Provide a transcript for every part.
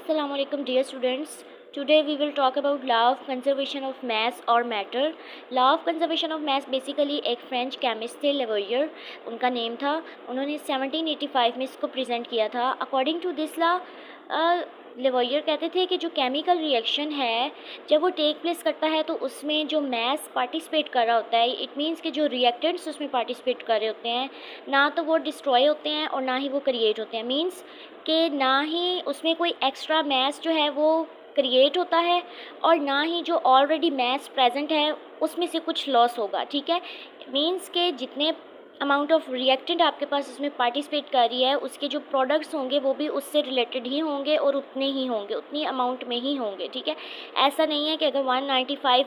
Assalamualaikum dear students. Today we will talk about law of conservation of mass or matter. Law of conservation of mass basically एक French chemist थे लेवोयर, उनका name था. उन्होंने 1785 में इसको present किया था. अकॉर्डिंग टू दिस लॉ लेवोयर कहते थे कि जो केमिकल रिएक्शन है जब वो टेक प्लेस करता है तो उसमें जो मैस पार्टिसिपेट कर रहा होता है, इट मीन्स कि जो रिएक्टेंट्स उसमें पार्टिसिपेट कर रहे होते हैं ना तो वो डिस्ट्रॉय होते हैं और ना ही वो क्रिएट होते हैं. मीन्स कि ना ही उसमें कोई एक्स्ट्रा मैस जो है वो क्रिएट होता है और ना ही जो ऑलरेडी मैस प्रेजेंट है उसमें से कुछ लॉस होगा. ठीक है, मीन्स के जितने अमाउंट ऑफ रिएक्टेंट आपके पास उसमें पार्टिसिपेट कर रही है उसके जो प्रोडक्ट्स होंगे वो भी उससे रिलेटेड ही होंगे और उतने ही होंगे, उतनी अमाउंट में ही होंगे. ठीक है, ऐसा नहीं है कि अगर 195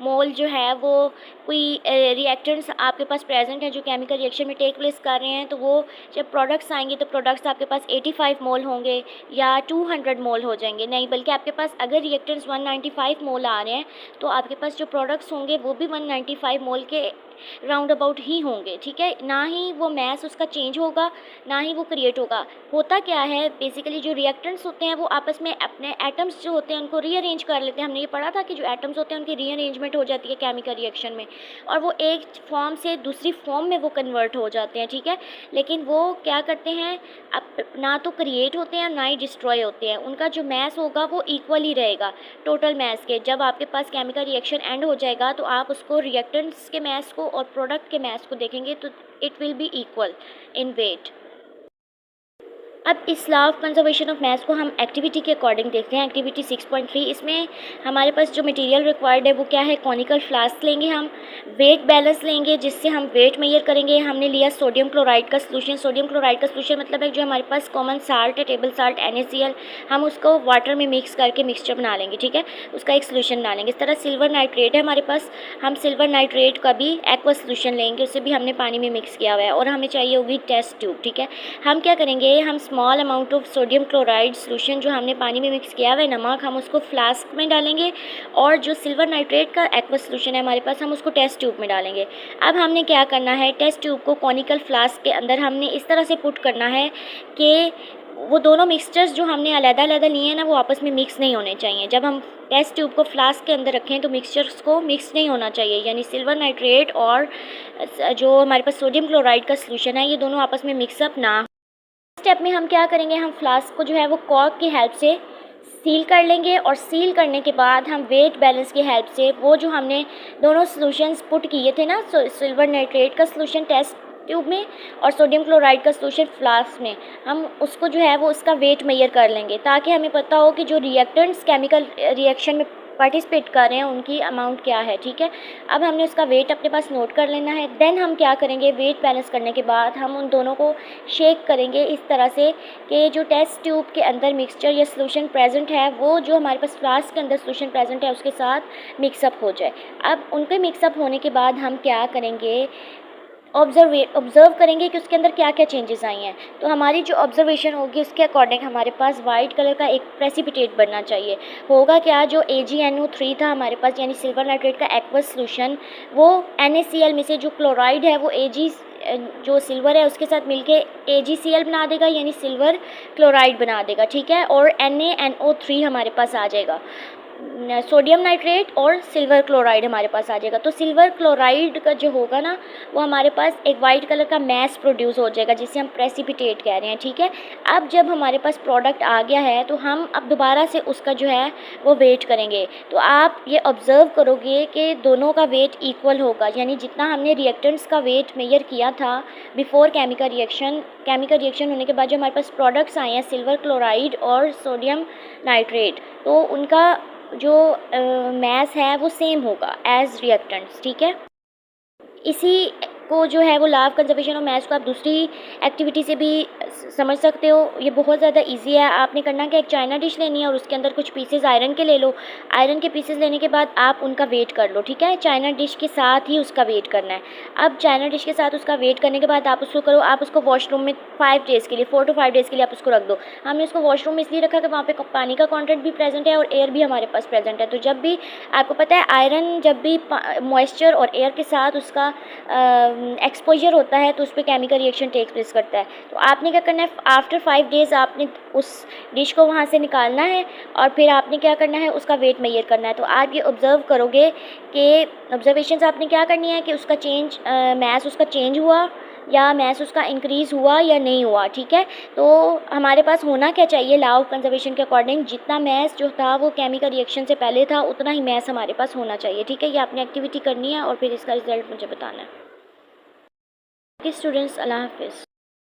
मोल जो है वो कोई रिएक्टेंट्स आपके पास प्रेजेंट है जो केमिकल रिएक्शन में टेक प्लेस कर रहे हैं तो वो जब प्रोडक्ट्स आएंगे तो प्रोडक्ट्स आपके पास 85 मोल होंगे या 200 मोल हो जाएंगे. नहीं, बल्कि आपके पास अगर रिएक्टेंट्स 195 मोल आ रहे हैं तो आपके पास जो प्रोडक्ट्स होंगे वो भी 195 मोल के राउंड अबाउट ही होंगे. ठीक है, ना ही वो मैस उसका चेंज होगा ना ही वो क्रिएट होगा. होता क्या है बेसिकली जो रिएक्टेंट्स होते हैं वो आपस में अपने एटम्स जो होते हैं उनको रीअरेंज कर लेते हैं. हमने ये पढ़ा था कि जो एटम्स होते हैं उनकी रीअरेंजमेंट हो जाती है केमिकल रिएक्शन में और वो एक फॉर्म से दूसरी फॉर्म में वो कन्वर्ट हो जाते हैं. ठीक है, लेकिन वो क्या करते हैं, अब ना तो क्रिएट होते हैं ना ही डिस्ट्रॉय होते हैं. उनका जो मैस होगा वो इक्वल ही रहेगा टोटल मैस के. जब आपके पास केमिकल रिएक्शन एंड हो जाएगा तो आप उसको रिएक्टेंट्स के मैस को और प्रोडक्ट के मैस को देखेंगे तो it will be equal in weight. अब इस law of conservation of mass को हम एक्टिविटी के अकॉर्डिंग देखते हैं. एक्टिविटी 6.3, इसमें हमारे पास जो मटेरियल रिक्वायर्ड है वो क्या है, कॉनिकल फ्लास्क लेंगे, हम वेट बैलेंस लेंगे जिससे हम वेट मेजर करेंगे. हमने लिया सोडियम क्लोराइड का सोल्यूशन. सोडियम क्लोराइड का सोल्यूशन मतलब है जो हमारे पास कॉमन साल्ट है, टेबल साल्ट NaCl, हम उसको वाटर में मिक्स करके मिक्सचर बना लेंगे. ठीक है, उसका एक सोल्यूशन बना लेंगे. इस तरह सिल्वर नाइट्रेट है हमारे पास, हम सिल्वर नाइट्रेट का भी एक्वा सोल्यूशन लेंगे, उसे भी हमने पानी में मिक्स किया हुआ है और हमें चाहिए होगी टेस्ट ट्यूब. ठीक है, हम क्या करेंगे, हम small amount of sodium chloride solution जो हमने पानी में मिक्स किया हुआ है नमक, हम उसको फ्लास्क में डालेंगे और जो सिल्वर नाइट्रेट का एक्वा सोल्यूशन है हमारे पास हम उसको टेस्ट ट्यूब में डालेंगे. अब हमने क्या करना है, टेस्ट ट्यूब को कॉनिकल फ्लास्क के अंदर हमने इस तरह से पुट करना है कि वो दोनों मिक्सचर्स जो हमने अलग-अलग लिए हैं ना वो आपस में मिक्स नहीं होने चाहिए. जब हम टेस्ट ट्यूब को फ्लास्क के अंदर रखें तो मिक्सचर्स को मिक्स नहीं होना चाहिए, यानी सिल्वर नाइट्रेट और जो हमारे पास सोडियम क्लोराइड का सोल्यूशन है ये दोनों आपस में मिक्सअप ना. स्टेप में हम क्या करेंगे, हम फ्लास्क को जो है वो कॉर्क की हेल्प से सील कर लेंगे और सील करने के बाद हम वेट बैलेंस की हेल्प से वो जो हमने दोनों सॉल्यूशंस पुट किए थे ना, सिल्वर नाइट्रेट का सॉल्यूशन टेस्ट ट्यूब में और सोडियम क्लोराइड का सोल्यूशन फ्लास्क में, हम उसको जो है वो उसका वेट मेजर कर लेंगे ताकि हमें पता हो कि जो रिएक्टेंट्स केमिकल रिएक्शन में पार्टिसिपेट कर रहे हैं उनकी अमाउंट क्या है. ठीक है, अब हमने उसका वेट अपने पास नोट कर लेना है. देन हम क्या करेंगे, वेट बैलेंस करने के बाद हम उन दोनों को शेक करेंगे इस तरह से कि जो टेस्ट ट्यूब के अंदर मिक्सचर या सोल्यूशन प्रेजेंट है वो जो हमारे पास फ्लास्क के अंदर सोल्यूशन प्रेजेंट है उसके साथ मिक्सअप हो जाए. अब उनके मिक्सअप होने के बाद हम क्या करेंगे, ऑब्ज़र्व करेंगे कि उसके अंदर क्या क्या चेंजेस आई हैं. तो हमारी जो ऑब्जर्वेशन होगी उसके अकॉर्डिंग हमारे पास वाइट कलर का एक प्रेसिपिटेट बनना चाहिए. होगा क्या, जो AgNO3 था हमारे पास यानी सिल्वर नाइट्रेट का एक्वस सोल्यूशन, वो NaCl में से जो क्लोराइड है वो जो सिल्वर है उसके साथ मिलके AgCl बना देगा यानी सिल्वर क्लोराइड बना देगा. ठीक है, और NaNO3 हमारे पास आ जाएगा, सोडियम नाइट्रेट और सिल्वर क्लोराइड हमारे पास आ जाएगा. तो सिल्वर क्लोराइड का जो होगा ना वो हमारे पास एक वाइट कलर का मैस प्रोड्यूस हो जाएगा जिसे हम प्रेसिपिटेट कह रहे हैं. ठीक है, अब जब हमारे पास प्रोडक्ट आ गया है तो हम अब दोबारा से उसका जो है वो वेट करेंगे. तो आप ये ऑब्ज़र्व करोगे कि दोनों का वेट इक्वल होगा, यानी जितना हमने रिएक्टेंट्स का वेट मेजर किया था बिफोर केमिकल रिएक्शन होने के बाद जो हमारे पास प्रोडक्ट्स आए हैं सिल्वर क्लोराइड और सोडियम नाइट्रेट, तो उनका जो मैस है वो सेम होगा एज रिएक्टेंट्स. ठीक है, इसी को जो है वो law of conservation of mass को आप दूसरी एक्टिविटी से भी समझ सकते हो. ये बहुत ज़्यादा इजी है. आपने करना कि एक चाइना डिश लेनी है और उसके अंदर कुछ पीसेस आयरन के ले लो. आयरन के पीसेस लेने के बाद आप उनका वेट कर लो. ठीक है, चाइना डिश के साथ ही उसका वेट करना है. अब चाइना डिश के साथ उसका वेट करने के बाद आप उसको करो, आप उसको वॉशरूम में 5 डेज़ के लिए 4 to 5 डेज़ के लिए आप उसको रख दो. हमने उसको वॉशरूम में इसलिए रखा कि वहाँ पे पानी का कॉन्टेंट भी प्रेजेंट है और एयर भी हमारे पास प्रेजेंट है. तो जब भी आपको पता है आयरन जब भी मॉइस्चर और एयर के साथ उसका एक्सपोजर होता है तो उस पर केमिकल रिएक्शन टेक प्लेस करता है। तो आपने क्या करना है, आफ्टर 5 डेज़ आपने उस डिश को वहाँ से निकालना है और फिर आपने क्या करना है, उसका वेट मेजर करना है। तो आप ये ऑब्ज़र्व करोगे कि ऑब्जर्वेशंस आपने क्या करनी है कि उसका चेंज मैस उसका चेंज हुआ या मैस उसका इंक्रीज़ हुआ या नहीं हुआ, ठीक है। तो हमारे पास होना क्या चाहिए, लॉ ऑफ कंजर्वेशन के अकॉर्डिंग जितना मैस जो था वो केमिकल रिएक्शन से पहले था उतना ही मैस हमारे पास होना चाहिए, ठीक है। ये आपने एक्टिविटी करनी है और फिर इसका रिजल्ट मुझे बताना है। ओके स्टूडेंट्स, अल्लाह हाफिज़।